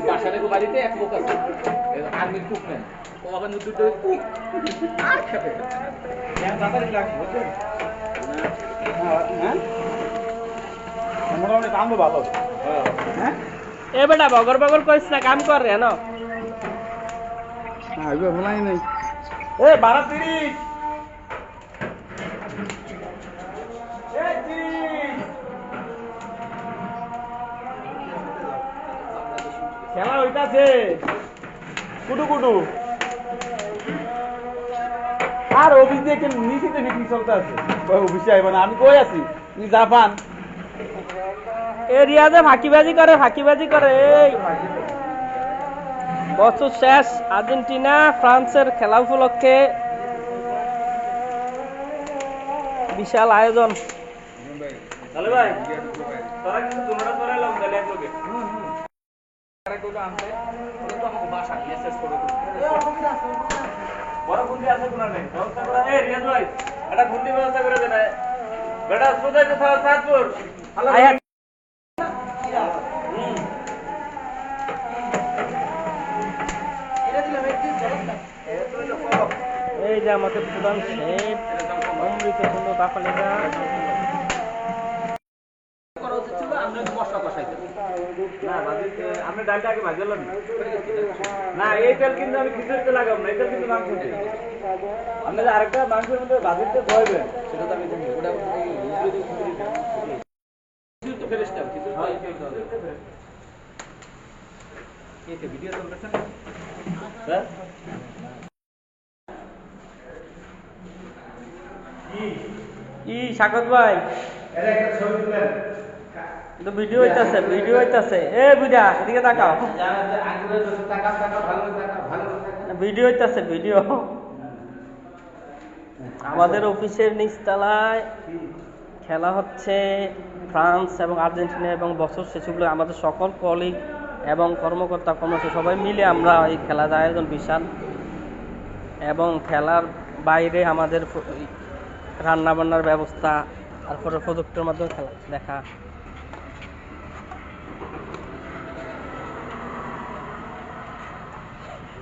বাসারে বাড়িতে এক লোক আছে আর্মির কুক নেন ও আবার দুটো কুক আর খেতে মোটামুটি কাম তো ভালো। হ্যাঁ এ বেটা বগর বগর করিস না, কাম কর রে না। ভোলাই নাই এ 12:30 খেলা হইতাছে কুটু কুটু আর অফিস দিয়ে নিশ্চিত মিটিং চলতে আছে অফিসে আইব না আমি কই আছি তুমি জাপান এ রিয়াজে ফাঁকিবাজি করে এই বছর শেষ আর্জেন্টিনা ফ্রান্সের খেলা উপলক্ষে বিশাল আয়োজন। তাহলে ভাই তোরা কিন্তু তোমরা তোরা লং গেলে এক লোকে আরেকটা আনতে ওরা তো আমাকে বাসা মেসেজ করে বড় গুন্ডি আছে কোন নেই ব্যবস্থা করে এই রিয়াজ ভাই একটা গুন্ডি ব্যবস্থা করে দেন বেটা সোজা কথা সাতপুর আয়া এই যে আমাদের প্রধান শেফ অমৃত সুন্দর বাফালিরা করা উচিত ছিল আমরা তো মশলা কষাইতে না ভাজিতে আমি ডালটা আগে ভাজলাম না এই তেল কিন্তু আমি খিচুড়িতে লাগাবো না এই তেল কিন্তু মাংস দিই আপনি যে আরেকটা মাংসের মধ্যে ভাজিতে ধোয়াবেন সেটা তো আমি জানি ওটা কিছু তো ফেরেস্তাম কিছু এতে ভিডিও চলতেছে না স্যার কি স্বাগত ভাই এটা একটা ছবি তুলেন তো ভিডিও হইতাছে এ বুঝা এদিকে তাকাও ভিডিও হইতাছে ভিডিও আমাদের অফিসের নিচতলায় খেলা হচ্ছে ফ্রান্স এবং আর্জেন্টিনা এবং বছর শেষগুলো আমাদের সকল কলিগ এবং কর্মকর্তা কর্মচারী সবাই মিলে আমরা এই খেলার আয়োজন বিশাল এবং খেলার বাইরে আমাদের রান্না বান্নার ব্যবস্থা আর ফটো প্রযুক্তির মাধ্যমে খেলা দেখা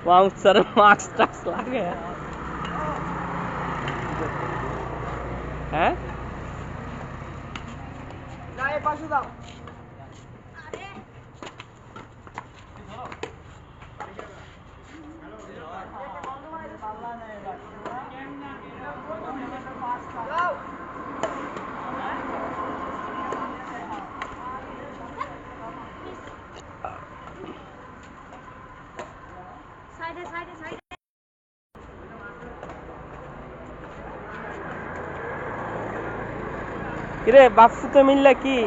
বাউন্সার মাস্ক টাক্স লাগে হ্যাঁ পাশে দাও কিরে বাপসু তো মিললে কি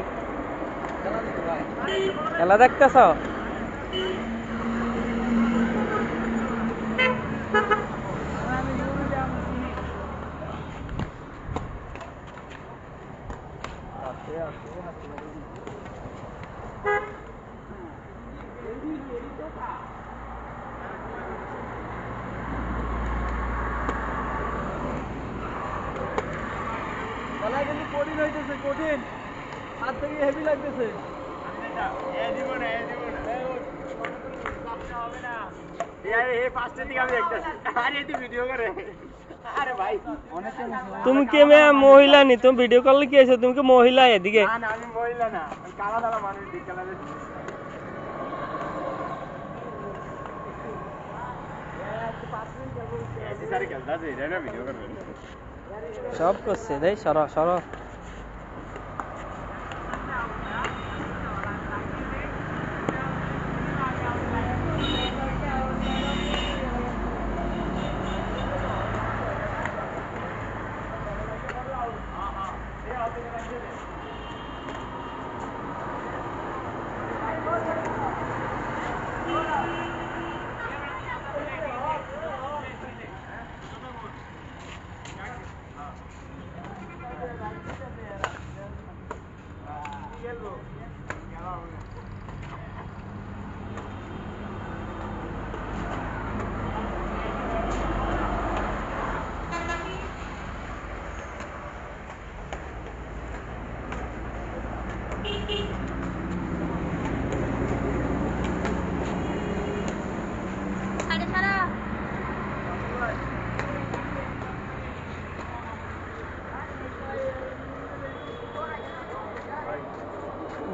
খেলা দেখতেছ কঠিন হইতেছে কঠিন হাত থেকে হেভি লাগতেছে তুমি কে মেয়ে মহিলা নি তুমি ভিডিও কল কি আছো তুমি কি মহিলা এদিকে আমি মহিলা না কালা দালা মানুষ সব করছে দেই সর সর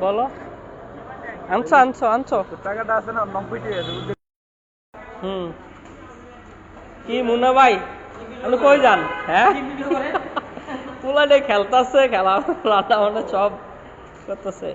বলো, আনছো আনছো আনছো। টাকাটা আছে না 90 টাকা। হুম, কি মুন্না ভাই আপনি কই যান? হ্যাঁ, পোলাডে খেলতেছে, খেলা রান্না বান্না সব করতেছে।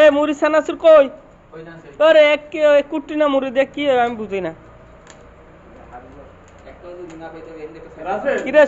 এ মুড়ি সানাসুর কই? ওই জানছে আরে এক কুট্টি না মুড়ি দিয়ে কি হয় আমি বুঝি না। একটা যদি না পাইতে এমনি একটা রাসেল কিরে